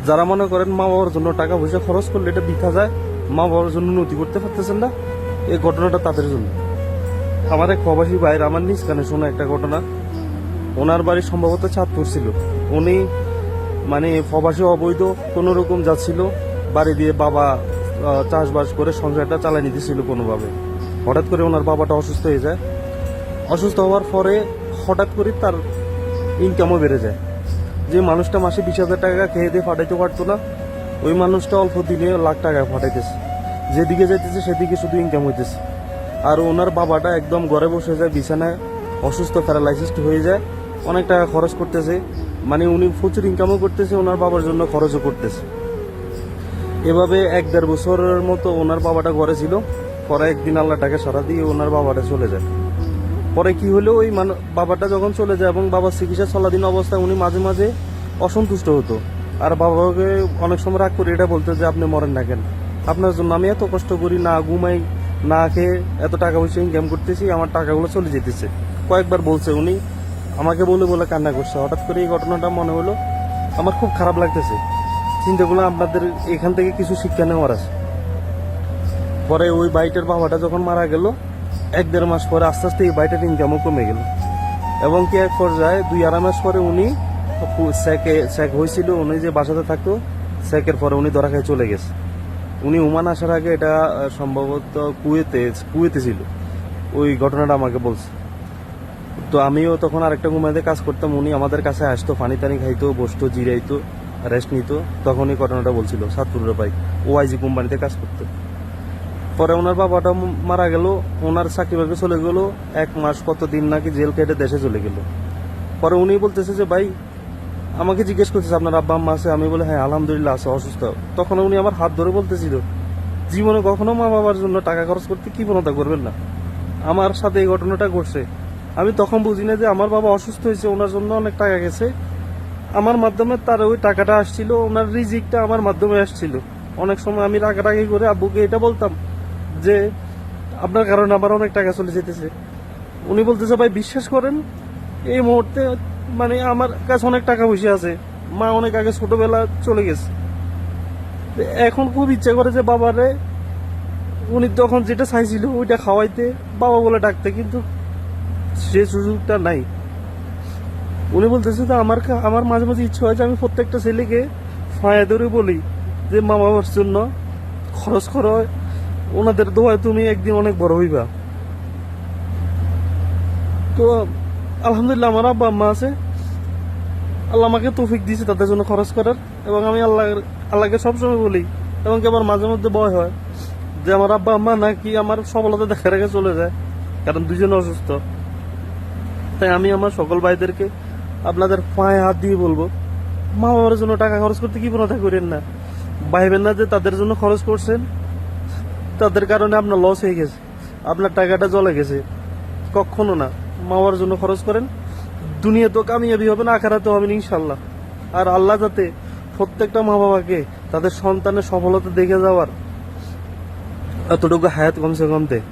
যারা মনে করেন মা বাবার জন্য টাকা পয়সা খরচ করলে এটা বৃথা যায়, মা বাবার জন্য উন্নতি করতে পারতেছেন না, এই ঘটনাটা তাদের জন্য। আমার এক প্রবাসী ভাইয়ের আমার নিজ কানে শোনা একটা ঘটনা। ওনার বাড়ি সম্ভবত চাঁদপুর ছিল। উনি মানে প্রবাসী অবৈধ কোন রকম যাচ্ছিল, বাড়ি দিয়ে বাবা চাষবাস করে সংসারটা চালাই নিতেছিল কোনোভাবে। হঠাৎ করে ওনার বাবাটা অসুস্থ হয়ে যায়। অসুস্থ হওয়ার পরে হঠাৎ করে তার ইনকামও বেড়ে যায়। যে মানুষটা মাসে 20,000 টাকা খেয়ে দিয়ে ফাটাইতে পারতো না, ওই মানুষটা অল্প দিনে লাখ টাকা ফাটাইতেছে। যেদিকে যাইতেছে সেদিকে শুধু ইনকাম হইতেছে। আর ওনার বাবাটা একদম ঘরে বসে যায়, বিছানায় অসুস্থ, প্যারালাইসিসড হয়ে যায়, অনেক টাকা খরচ করতেছে। মানে উনি প্রচুর ইনকামও করতেছে, ওনার বাবার জন্য খরচও করতেছে। এভাবে 1-1.5 বছরের মতো ওনার বাবাটা ঘরে ছিল। পরে একদিন আল্লাহ টাকা সারা দিয়ে ওনার বাবাটা চলে যায়। পরে কি হলো, ওই বাবাটা যখন চলে যায় এবং বাবার চিকিৎসা চলাধীন অবস্থায় উনি মাঝে মাঝে অসন্তুষ্ট হতো। আর বাবাকে অনেক সময় রাগ করে এটা বলতো যে আপনি মরেন না কেন, আপনার জন্য আমি এত কষ্ট করি, না ঘুমাই না খেয়ে এত টাকা পয়সা ইনকাম করতেছি, আমার টাকাগুলো চলে যেতেছে। কয়েকবার বলছে উনি, আমাকে বলে বলে কান্না করছে। হঠাৎ করে এই ঘটনাটা মনে হলো, আমার খুব খারাপ লাগতেছে। চিন্তাগুলো আপনাদের এখান থেকে কিছু শিক্ষা নেওয়ার আছে। পরে ওই বাইটার বাবাটা যখন মারা গেল, 1-1.5 মাস পরে আস্তে আস্তে এই বাইটার ইনকামও কমে গেল। এবং কি এক পর্যায়ে 2-2.5 মাস পরে উনি স্যাক হয়েছিল। উনি যে বাসাতে থাকতো, স্যাকের পরে উনি ধরা খেয়ে চলে গেছে। উনি ওমান আসার আগে এটা সম্ভবত কুয়েতে ছিল। ওই ঘটনাটা আমাকে বলছে। তো আমিও তখন আরেকটা ঘুমাইতে কাজ করতাম। উনি আমাদের কাছে আসতো, পানি টানি খাইতো, বসতো, জিরাইতো, রেস্ট নিত। তখন এই ঘটনাটা বলছিল। চাঁদপুরের ভাই, ওআইজি কোম্পানিতে কাজ করতো। পরে ওনার বাবাটা মারা গেল, ওনার চাকরি বাকরি চলে গেল। 1 মাস কতদিন নাকি জেল কেটে দেশে চলে গেল। পরে উনি বলতেছে যে ভাই, আমাকে জিজ্ঞেস করতেছে আপনার আব্বা আম্মা আছে? আমি বলে হ্যাঁ আলহামদুলিল্লাহ আছে, অসুস্থ। তখন উনি আমার হাত ধরে বলতেছিল, জীবনে কখনো মা বাবার জন্য টাকা খরচ করতে কি প্রণতা করবেন না। আমার সাথে এই ঘটনাটা ঘটছে। আমি তখন বুঝি না যে আমার বাবা অসুস্থ হয়েছে, ওনার জন্য অনেক টাকা গেছে, আমার মাধ্যমে তার ওই টাকাটা আসছিল, ওনার রিজিকটা আমার মাধ্যমে আসছিল। অনেক সময় আমি রাগারাগি করে আব্বুকে এটা বলতাম যে আপনার কারণে আমার অনেক টাকা চলে যেতেছে। উনি বলতেছে ভাই বিশ্বাস করেন, এই মুহূর্তে মানে আমার কাছে অনেক টাকা পয়সা আছে, মা অনেক আগে ছোটবেলা চলে গেছে। এখন খুব ইচ্ছা করে যে বাবারে, উনি তখন যেটা চাইছিল ওইটা খাওয়াইতে, বাবা বলে ডাকতে, কিন্তু সে সুযোগটা নাই। উনি বলতেছে যে আমার মাঝে মাঝে ইচ্ছা হয় যে আমি প্রত্যেকটা ছেলেকে ফায়া ধরে বলি যে মা বাবার জন্য খরচ করো, ওনাদের দোয়ায় তুমি একদিন অনেক বড় হইবা। তো আলহামদুলিল্লাহ আমার আব্বা আম্মা আছে, আল্লাহ আমাকে তৌফিক দিয়েছে তাদের জন্য খরচ করার। এবং আমি আল্লাহকে সবসময় বলি, এবং কি আমার মাঝে মধ্যে ভয় হয় যে আমার আব্বা আম্মা নাকি আমার সফলতা দেখা রেখে চলে যায়, কারণ দুজনে অসুস্থ। তাই আমি আমার সকল ভাইদেরকে আপনাদের পায়ে হাত দিয়ে বলবো, মা বাবার জন্য টাকা খরচ করতে কি প্রণতা করেন না। ভাইবেন না যে তাদের জন্য খরচ করছেন, তাদের কারণে আপনার লস হয়ে গেছে, আপনার টাকাটা চলে গেছে। কখনো না। মা বাবার জন্য খরচ করেন, দুনিয়া তো কামিয়াবি হবে না, আখেরাতেও হবে না ইনশাল্লাহ। আর আল্লাহ যাতে প্রত্যেকটা মা বাবাকে তাদের সন্তানের সফলতা দেখে যাওয়ার এতটুকু হায়াত কমসে কম দেয়।